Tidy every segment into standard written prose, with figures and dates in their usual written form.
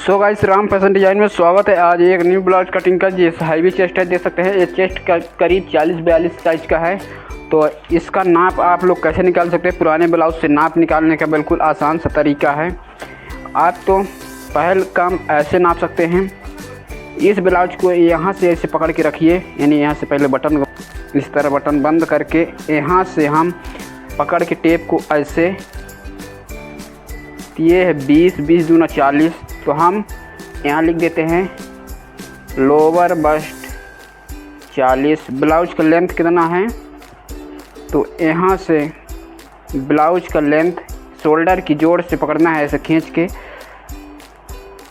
So guys, Ram fashion design में स्वागत है। आज एक न्यू ब्लाउज कटिंग का जिस हैवी चेस्ट है, देख सकते हैं। ये चेस्ट का करीब 40-42 साइज का है। तो इसका नाप आप लोग कैसे निकाल सकते हैं? पुराने ब्लाउज से नाप निकालने का बिल्कुल आसान सा तरीका है। आप तो पहले काम ऐसे नाप सकते हैं। इस ब्लाउज को यहाँ से ऐसे पकड़ के रखिए, यानी यहाँ से पहले बटन इस तरह बटन बंद करके यहाँ से हम पकड़ के टेप को ऐसे, ये है 20 दूना 40। तो हम यहाँ लिख देते हैं लोअर बस्ट 40। ब्लाउज का लेंथ कितना है? तो यहाँ से ब्लाउज का लेंथ शोल्डर की जोड़ से पकड़ना है, ऐसे खींच के।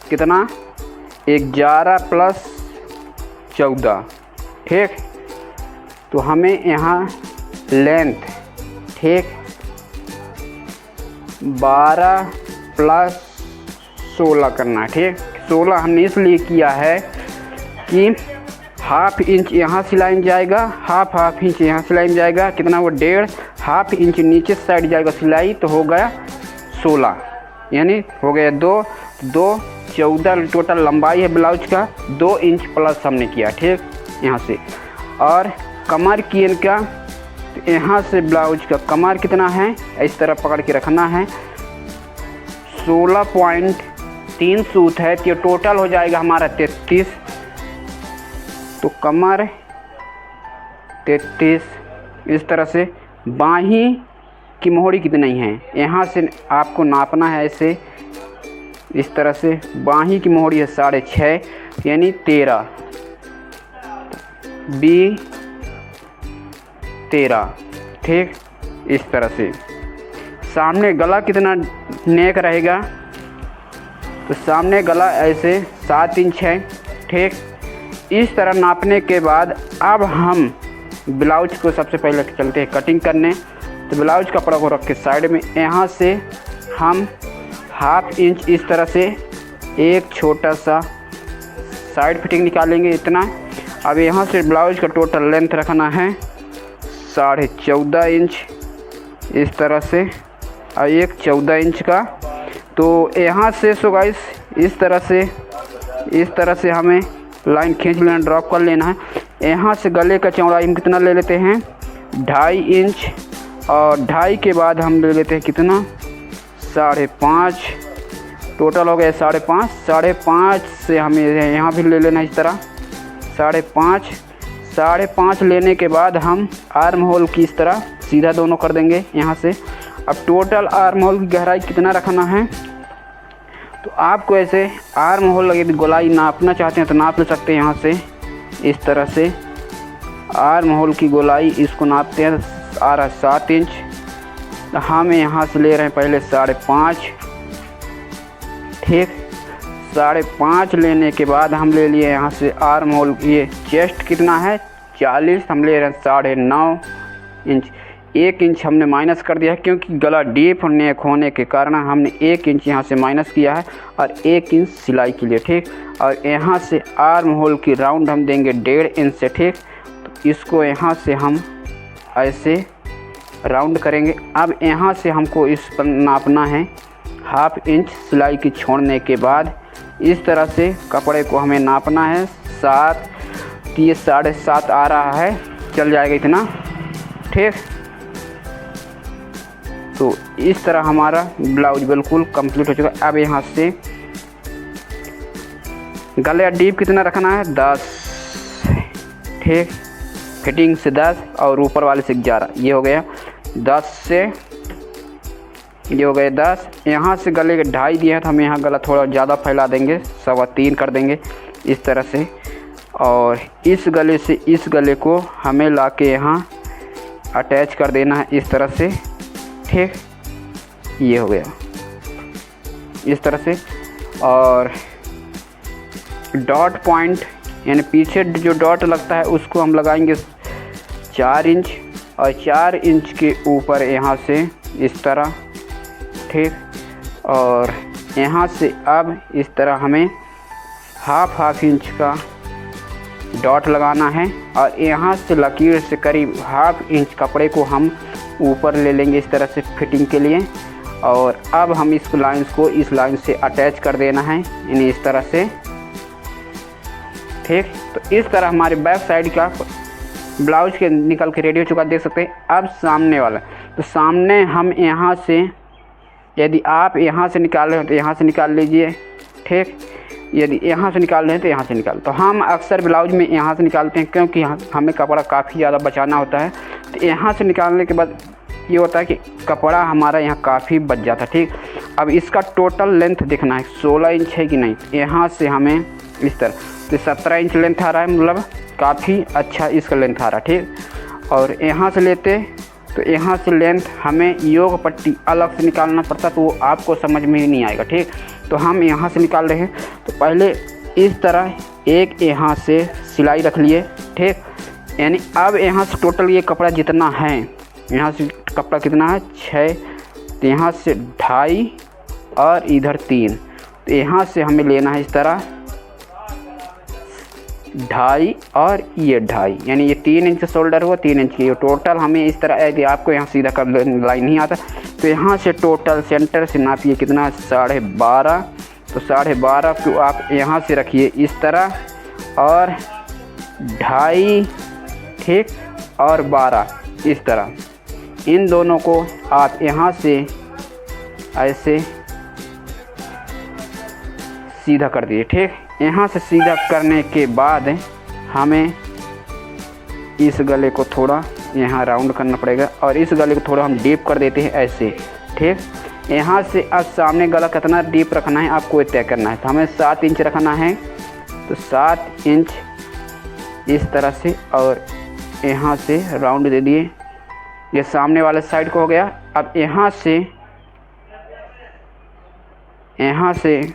कितना? 11 + 14। ठीक। तो हमें यहाँ लेंथ, ठीक, 12 + 16 करना है। ठीक। 16 हमने इसलिए किया है कि ½ इंच यहाँ सिलाई जाएगा, हाफ इंच यहाँ सिलाई जाएगा। कितना? वो 1.5 इंच नीचे साइड जाएगा सिलाई, तो हो गया 16, यानी हो गया 2 14 टोटल लंबाई है ब्लाउज का। 2 इंच प्लस हमने किया। ठीक, यहाँ से। और कमर की इनका, तो यहाँ से ब्लाउज का कमर कितना है, इस तरह पकड़ के रखना है। 16.3 सूत है, तो टोटल हो जाएगा हमारा 33। तो कमर 33। इस तरह से बाही की मोहरी कितनी है, यहाँ से आपको नापना है ऐसे, इस तरह से। बाही की मोहरी है 6.5, यानी 13 B 13। ठीक, इस तरह से। सामने गला कितना नेक रहेगा? तो सामने गला ऐसे 7 इंच है। ठीक। इस तरह नापने के बाद अब हम ब्लाउज को सबसे पहले चलते हैं कटिंग करने। तो ब्लाउज कपड़ा को रख के साइड में, यहाँ से हम ½ इंच इस तरह से एक छोटा सा साइड फिटिंग निकालेंगे, इतना। अब यहाँ से ब्लाउज का टोटल लेंथ रखना है 14.5 इंच, इस तरह से, और एक 14 इंच का। तो यहाँ से सो गाइस इस तरह से हमें लाइन खींच लेना, ड्रॉप कर लेना है। यहाँ से गले का चौड़ाई हम कितना ले लेते हैं? 2.5 इंच, और 2.5 के बाद हम ले लेते हैं कितना? 5.5। टोटल हो गया 5.5। 5.5 से हमें यहाँ भी ले लेना इस तरह 5.5। 5.5 लेने के बाद हम आर्म होल की इस तरह सीधा दोनों कर देंगे यहाँ से। अब टोटल आर्म होल की गहराई कितना रखना है? तो आपको ऐसे आर्म होल यदि गोलाई नापना चाहते हैं तो नाप ले सकते हैं। यहाँ से इस तरह से आर्म होल की गोलाई इसको नापते हैं, आ रहा है 7 इंच। तो हम यहाँ से ले रहे हैं पहले 5.5। ठीक। 5.5 लेने के बाद हम ले लिए यहाँ से आर्म होल, ये चेस्ट कितना है 40, हम ले रहे हैं 9.5 इंच। 1 इंच हमने माइनस कर दिया है, क्योंकि गला डीप नेक होने के कारण हमने 1 इंच यहाँ से माइनस किया है, और 1 इंच सिलाई के लिए। ठीक। और यहाँ से आर्म होल की राउंड हम देंगे 1.5 इंच से। ठीक। तो इसको यहाँ से हम ऐसे राउंड करेंगे। अब यहाँ से हमको इस पर नापना है ½ इंच सिलाई की छोड़ने के बाद। इस तरह से कपड़े को हमें नापना है 7, तो ये 7.5 आ रहा है, चल जाएगा इतना। ठीक। तो इस तरह हमारा ब्लाउज बिल्कुल कंप्लीट हो चुका है। अब यहाँ से गले का डीप कितना रखना है? 10। ठीक। फिटिंग से 10 और ऊपर वाले से 11, ये हो गया 10 से, ये हो गए 10। यहाँ से गले के 2.5 दिया है, तो हम यहाँ गला थोड़ा ज़्यादा फैला देंगे, 3.25 कर देंगे इस तरह से। और इस गले से इस गले को हमें लाके यहाँ अटैच कर देना है इस तरह से। ठीक। ये हो गया इस तरह से। और डॉट पॉइंट, यानी पीछे जो डॉट लगता है उसको हम लगाएंगे 4 इंच, और 4 इंच के ऊपर यहाँ से इस तरह। ठीक। और यहाँ से अब इस तरह हमें ½ इंच का डॉट लगाना है, और यहाँ से लकीर से करीब ½ इंच कपड़े को हम ऊपर ले लेंगे इस तरह से फिटिंग के लिए। और अब हम इस लाइन्स को इस लाइन से अटैच कर देना है यानी इस तरह से। ठीक, तो इस तरह हमारे बैक साइड का ब्लाउज के निकल के रेडी हो चुका, देख सकते हैं। अब सामने वाला, तो सामने हम यहाँ से, यदि आप यहाँ से निकाल रहे हो तो यहाँ से निकाल लीजिए। ठीक, यदि यहाँ से निकाल रहे हैं तो यहाँ से निकाल, तो हम अक्सर ब्लाउज में यहाँ से निकालते हैं क्योंकि हमें कपड़ा काफ़ी ज़्यादा बचाना होता है। तो यहाँ से निकालने के बाद ये होता है कि कपड़ा हमारा यहाँ काफ़ी बच जाता है। ठीक, अब इसका टोटल लेंथ देखना है 16 इंच है कि नहीं। यहाँ से हमें इस तरह तो 17 इंच लेंथ आ रहा है, मतलब काफ़ी अच्छा इसका लेंथ आ रहा है। ठीक, और यहाँ से लेते तो यहाँ से लेंथ हमें योग पट्टी अलग से निकालना पड़ता, तो वो आपको समझ में ही नहीं आएगा। ठीक, तो हम यहाँ से निकाल रहे हैं, तो पहले इस तरह एक यहाँ से सिलाई रख लिए। ठीक, यानी अब यहाँ से टोटल ये कपड़ा जितना है, यहाँ से कपड़ा कितना है 6, तो यहाँ से 2.5 और इधर 3, तो यहाँ से हमें लेना है इस तरह 2.5 और ये 2.5, यानी ये 3 इंच शोल्डर हुआ, 3 इंच की टोटल हमें इस तरह। यदि आपको यहाँ सीधा कर लाइन नहीं आता तो यहाँ से टोटल सेंटर से नापिए कितना 12.5, तो 12.5 को आप यहाँ से रखिए इस तरह और 2.5, ठीक, और 12 इस तरह। इन दोनों को आप यहाँ से ऐसे सीधा कर दिए। ठीक, यहाँ से सीधा करने के बाद हमें इस गले को थोड़ा यहाँ राउंड करना पड़ेगा और इस गले को थोड़ा हम डीप कर देते हैं ऐसे। ठीक, यहाँ से अब सामने गला कितना डीप रखना है आपको तय करना है, तो हमें 7 इंच रखना है, तो 7 इंच इस तरह से और यहाँ से राउंड दे दिए। ये सामने वाले साइड को हो गया। अब यहाँ से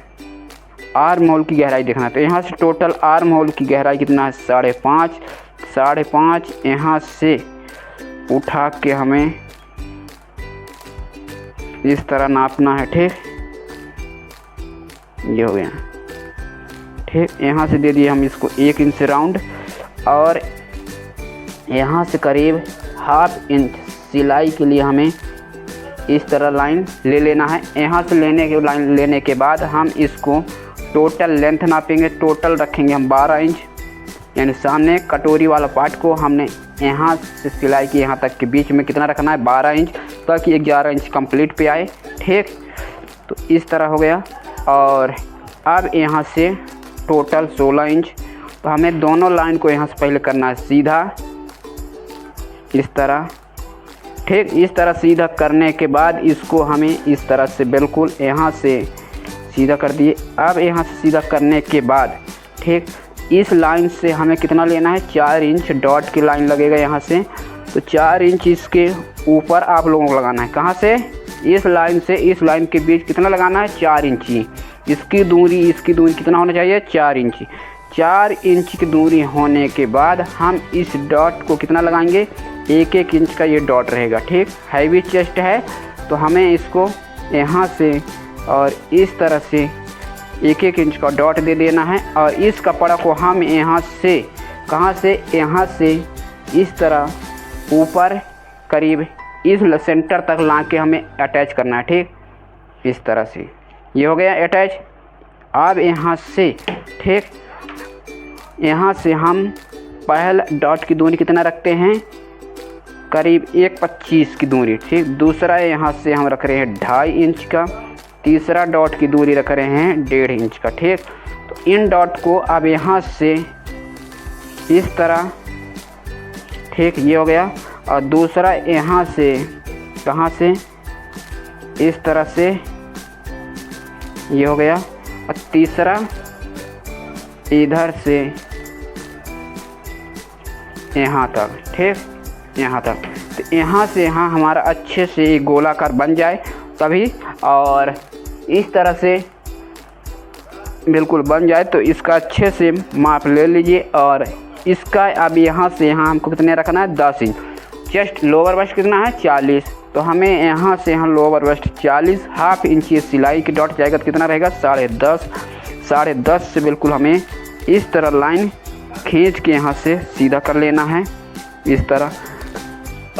आर्म होल की गहराई देखना है, तो यहाँ से टोटल आर्म होल की गहराई कितना है 5.5 यहाँ से उठा के हमें इस तरह नापना है। ठीक, ये हो गया। ठीक, यहाँ से दे दिए हम इसको 1 इंच से राउंड और यहाँ से करीब 1/2 इंच सिलाई के लिए हमें इस तरह लाइन ले लेना है। यहाँ से लाइन लेने के बाद हम इसको टोटल लेंथ नापेंगे। टोटल रखेंगे हम 12 इंच, यानी सामने कटोरी वाला पार्ट को हमने यहाँ से सिलाई के यहाँ तक के बीच में कितना रखना है 12 इंच, ताकि 11 इंच कंप्लीट पे आए। ठीक, तो इस तरह हो गया। और अब यहाँ से टोटल 16 इंच, तो हमें दोनों लाइन को यहाँ से पहले करना है सीधा इस तरह। ठीक, इस तरह सीधा करने के बाद इसको हमें इस तरह से बिल्कुल यहाँ से सीधा कर दिए। अब यहाँ से सीधा करने के बाद ठीक इस लाइन से हमें कितना लेना है 4 इंच डॉट की लाइन लगेगा यहाँ से, तो 4 इंच इसके ऊपर आप लोगों को लगाना है। कहाँ से? इस लाइन से इस लाइन के बीच कितना लगाना है 4 इंची। इसकी दूरी कितना होना चाहिए 4 इंची। 4 इंच की दूरी होने के बाद हम इस डॉट को कितना लगाएंगे 1-1 इंच का ये डॉट रहेगा। ठीक, हैवी चेस्ट है तो हमें इसको यहाँ से और इस तरह से 1-1 इंच का डॉट दे देना है। और इस कपड़ा को हम यहाँ से कहाँ से यहाँ से इस तरह ऊपर करीब इस सेंटर तक ला के हमें अटैच करना है। ठीक, इस तरह से ये हो गया अटैच। अब यहाँ से ठीक यहाँ से हम पहला डॉट की दूरी कितना रखते हैं करीब 1.25 की दूरी। ठीक, दूसरा यहाँ से हम रख रहे हैं 2.5 इंच का, तीसरा डॉट की दूरी रख रहे हैं 1.5 इंच का। ठीक, तो इन डॉट को अब यहाँ से इस तरह ठीक ये हो गया। और दूसरा यहाँ से कहाँ से इस तरह से ये हो गया। और तीसरा इधर से यहाँ तक। ठीक, यहाँ तक। तो यहाँ से यहाँ हमारा अच्छे से गोलाकार बन जाए तभी, और इस तरह से बिल्कुल बन जाए तो इसका अच्छे से माप ले लीजिए। और इसका अब यहाँ से यहाँ हमको कितने रखना है 10 इंच। चेस्ट लोअर वेस्ट कितना है 40, तो हमें यहाँ से यहाँ लोअर वेस्ट 40, 1/2 इंच ये सिलाई की डॉट जाएगा तो कितना रहेगा 10.5। 10.5 से बिल्कुल हमें इस तरह लाइन खींच के यहाँ से सीधा कर लेना है इस तरह।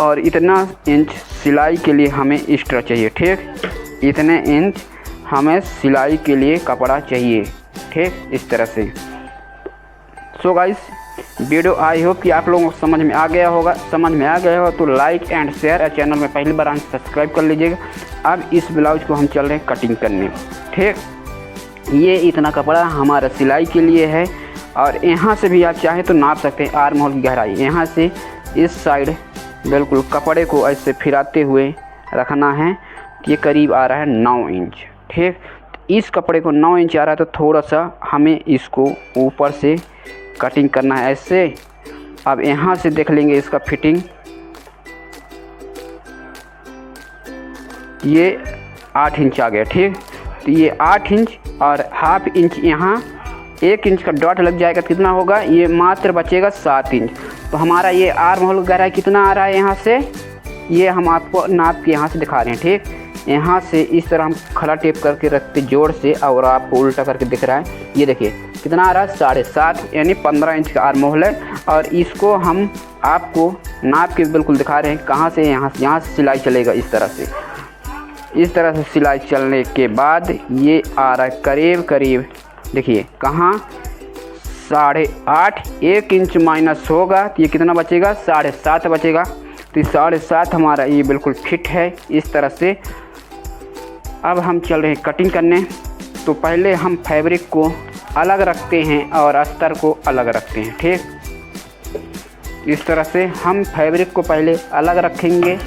और इतना इंच सिलाई के लिए हमें एक्स्ट्रा चाहिए। ठीक, इतने इंच हमें सिलाई के लिए कपड़ा चाहिए, ठीक, इस तरह से। So guys, video I hope कि आप लोगों को समझ में आ गया होगा। समझ में आ गया हो तो लाइक एंड शेयर और चैनल में पहली बार सब्सक्राइब कर लीजिएगा। अब इस ब्लाउज को हम चल रहे हैं कटिंग करने, ठीक। ये इतना कपड़ा हमारा सिलाई के लिए है और यहाँ से भी आप चाहें तो नाप सकते हैं आर्म होल की गहराई। यहाँ से इस साइड बिल्कुल कपड़े को ऐसे फिराते हुए रखना है। ये करीब आ रहा है 9 इंच, ठीक। इस कपड़े को 9 इंच आ रहा है तो थोड़ा सा हमें इसको ऊपर से कटिंग करना है ऐसे। अब यहाँ से देख लेंगे इसका फिटिंग, ये 8 इंच आ गया, ठीक। तो ये 8 इंच और हाफ इंच यहाँ 1 इंच का डॉट लग जाएगा, कितना होगा, ये मात्र बचेगा 7 इंच। तो हमारा ये आर्म होल गहराई कितना आ रहा है यहाँ से, ये हम आपको नाप के यहाँ से दिखा रहे हैं, ठीक। यहाँ से इस तरह हम खड़ा टेप करके रखते जोड़ से और आपको उल्टा करके दिख रहा है। ये देखिए कितना आ रहा है, 7.5 यानी 15 इंच का आर्म होल है। और इसको हम आपको नाप के बिल्कुल दिखा रहे हैं कहाँ से, यहाँ से सिलाई चलेगा इस तरह से। इस तरह से सिलाई चलने के बाद ये आ रहा है करीब देखिए कहाँ 8.5, 1 इंच माइनस होगा तो ये कितना बचेगा, 7.5 बचेगा। तो 7.5 हमारा ये बिल्कुल फिट है इस तरह से। अब हम चल रहे हैं कटिंग करने। तो पहले हम फैब्रिक को अलग रखते हैं और अस्तर को अलग रखते हैं, ठीक। इस तरह से हम फैब्रिक को पहले अलग रखेंगे।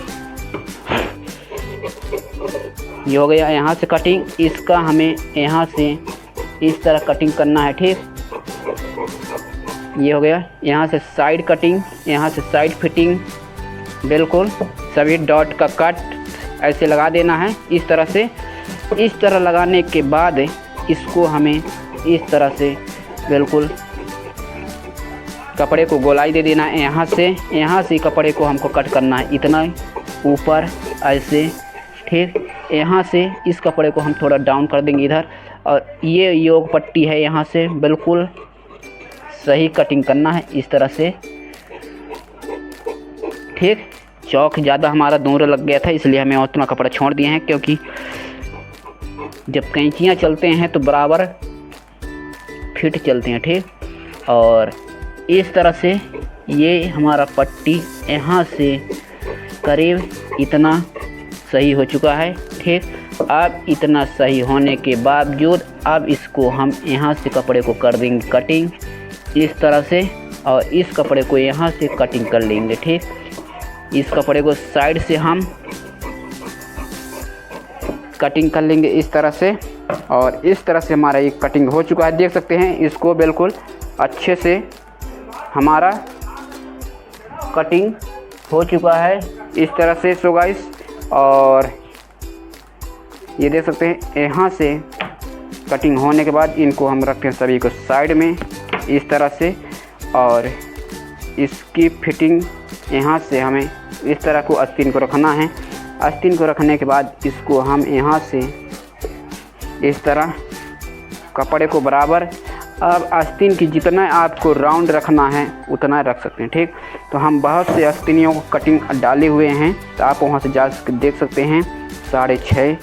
ये हो गया यहाँ से कटिंग, इसका हमें यहाँ से इस तरह कटिंग करना है, ठीक। ये हो गया यहाँ से साइड कटिंग, यहाँ से साइड फिटिंग, बिल्कुल सभी डॉट का कट ऐसे लगा देना है इस तरह से। इस तरह लगाने के बाद इसको हमें इस तरह से बिल्कुल कपड़े को गोलाई दे देना है। यहाँ से कपड़े को हमको कट करना है इतना ऊपर ऐसे, ठीक। यहाँ से इस कपड़े को हम थोड़ा डाउन कर देंगे इधर, और ये योग पट्टी है यहाँ से बिल्कुल सही कटिंग करना है इस तरह से, ठीक। चौक ज़्यादा हमारा दूर लग गया था इसलिए हमें उतना कपड़ा छोड़ दिए हैं, क्योंकि जब कैंचियाँ चलते हैं तो बराबर फिट चलते हैं, ठीक। और इस तरह से ये हमारा पट्टी यहाँ से करीब इतना सही हो चुका है, ठीक। अब इतना सही होने के बावजूद अब इसको हम यहाँ से कपड़े को कर देंगे कटिंग इस तरह से, और इस कपड़े को यहाँ से कटिंग कर लेंगे, ठीक। इस कपड़े को साइड से हम कटिंग कर लेंगे इस तरह से। और इस तरह से हमारा ये कटिंग हो चुका है, देख सकते हैं इसको बिल्कुल अच्छे से हमारा कटिंग हो चुका है इस तरह से। सो गाइस, और ये देख सकते हैं यहाँ से कटिंग होने के बाद इनको हम रखते हैं सभी को साइड में इस तरह से। और इसकी फिटिंग यहाँ से हमें इस तरह को आस्तीन को रखना है। आस्तीन को रखने के बाद इसको हम यहाँ से इस तरह कपड़े को बराबर, अब आस्तीन की जितना आपको राउंड रखना है उतना रख सकते हैं, ठीक। तो हम बहुत से आस्तीनियों को कटिंग डाले हुए हैं, तो आप वहाँ से जा देख सकते हैं। 6.5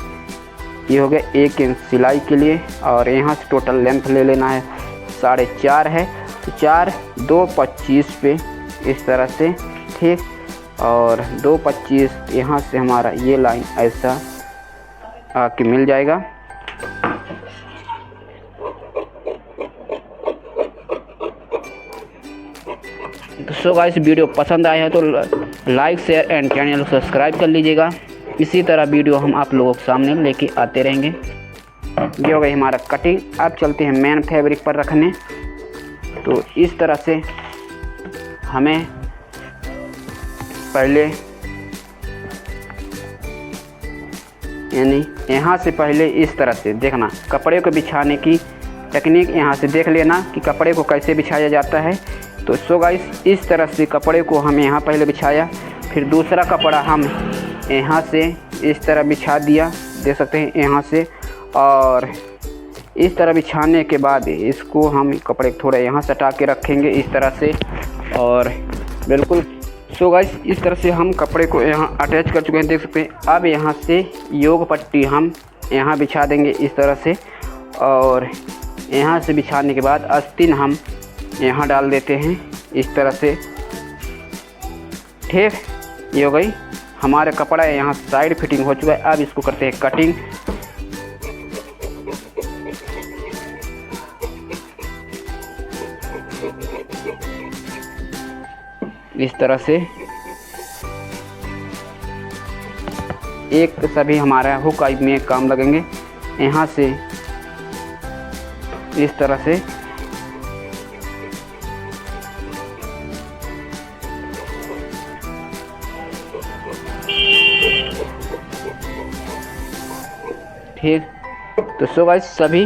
ये हो गया 1 इंच सिलाई के लिए, और यहाँ से टोटल लेंथ ले लेना है 4.5 है, तो 4 2.25 पे इस तरह से, ठीक। और 2.25 यहाँ से हमारा ये लाइन ऐसा आके मिल जाएगा। तो सो गाइस, वीडियो पसंद आया है तो लाइक शेयर एंड चैनल को सब्सक्राइब कर लीजिएगा। इसी तरह वीडियो हम आप लोगों के सामने लेके आते रहेंगे। ये हो गई हमारा कटिंग। अब चलते हैं मेन फैब्रिक पर रखने। तो इस तरह से हमें पहले यानी यहाँ से पहले इस तरह से देखना, कपड़े को बिछाने की टेक्निक यहाँ से देख लेना कि कपड़े को कैसे बिछाया जाता है। तो सो गाइस, इस तरह से कपड़े को हम यहाँ पहले बिछाया, फिर दूसरा कपड़ा हम यहाँ से इस तरह बिछा दिया, देख सकते हैं यहाँ से। और इस तरह बिछाने के बाद इसको हम कपड़े थोड़ा यहाँ सटा के रखेंगे इस तरह से, और बिल्कुल सो गाइस इस तरह से हम कपड़े को यहाँ अटैच कर चुके हैं, देख सकते हैं। अब यहाँ से योग पट्टी हम यहाँ बिछा देंगे इस तरह से, और यहाँ से बिछाने के बाद आस्तीन हम यहाँ डाल देते हैं इस तरह से। ठीक, ये हो गई हमारे कपड़ा है, यहाँ साइड फिटिंग हो चुका है। अब इसको करते हैं कटिंग। इस तरह से एक सभी हमारा हुक में काम लगेंगे, यहाँ से इस तरह से ठीक। तो सो गाइस सभी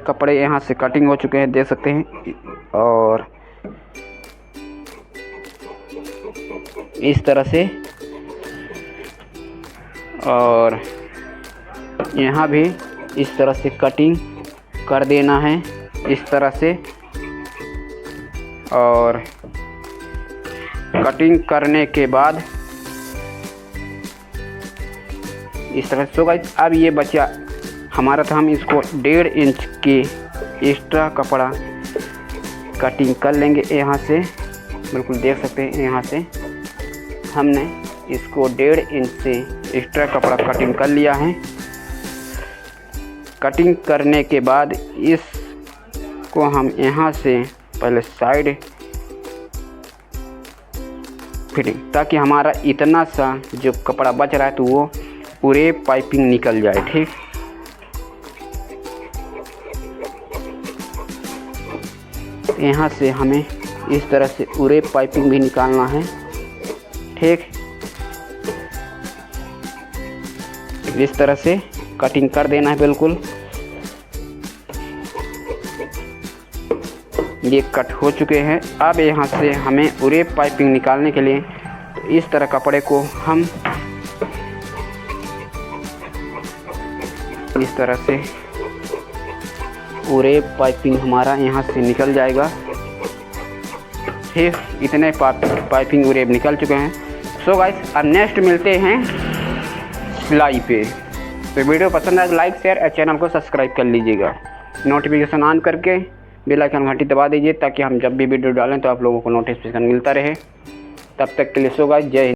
कपड़े यहाँ से कटिंग हो चुके हैं, देख सकते हैं। और इस तरह से, और यहाँ भी इस तरह से कटिंग कर देना है इस तरह से। और कटिंग करने के बाद इस तरह से। सो गाइस अब ये बचा हमारा था, हम इसको 1.5 इंच के एक्स्ट्रा कपड़ा कटिंग कर लेंगे यहाँ से। बिल्कुल देख सकते हैं, यहाँ से हमने इसको 1.5 इंच से एक्स्ट्रा कपड़ा कटिंग कर लिया है। कटिंग करने के बाद इसको हम यहाँ से पहले साइड फिटिंग, ताकि हमारा इतना सा जो कपड़ा बच रहा है तो वो पूरे पाइपिंग निकल जाए। ठीक, यहाँ से हमें इस तरह से पूरे पाइपिंग भी निकालना है। ठीक, इस तरह से कटिंग कर देना है बिल्कुल। ये कट हो चुके हैं। अब यहाँ से हमें पूरे पाइपिंग निकालने के लिए तो इस तरह कपड़े को हम इस तरह से पूरे पाइपिंग हमारा यहाँ से निकल जाएगा। ठीक, इतने पाइपिंग पूरे निकल चुके हैं। सो गाइस अब नेक्स्ट मिलते हैं सिलाई पे। तो वीडियो पसंद आए तो लाइक शेयर और चैनल को सब्सक्राइब कर लीजिएगा। नोटिफिकेशन ऑन करके बेल आइकन घंटी दबा दीजिए, ताकि हम जब भी वीडियो डालें तो आप लोगों को नोटिफिकेशन मिलता रहे। तब तक के लिए सो गाइस जय हिंद।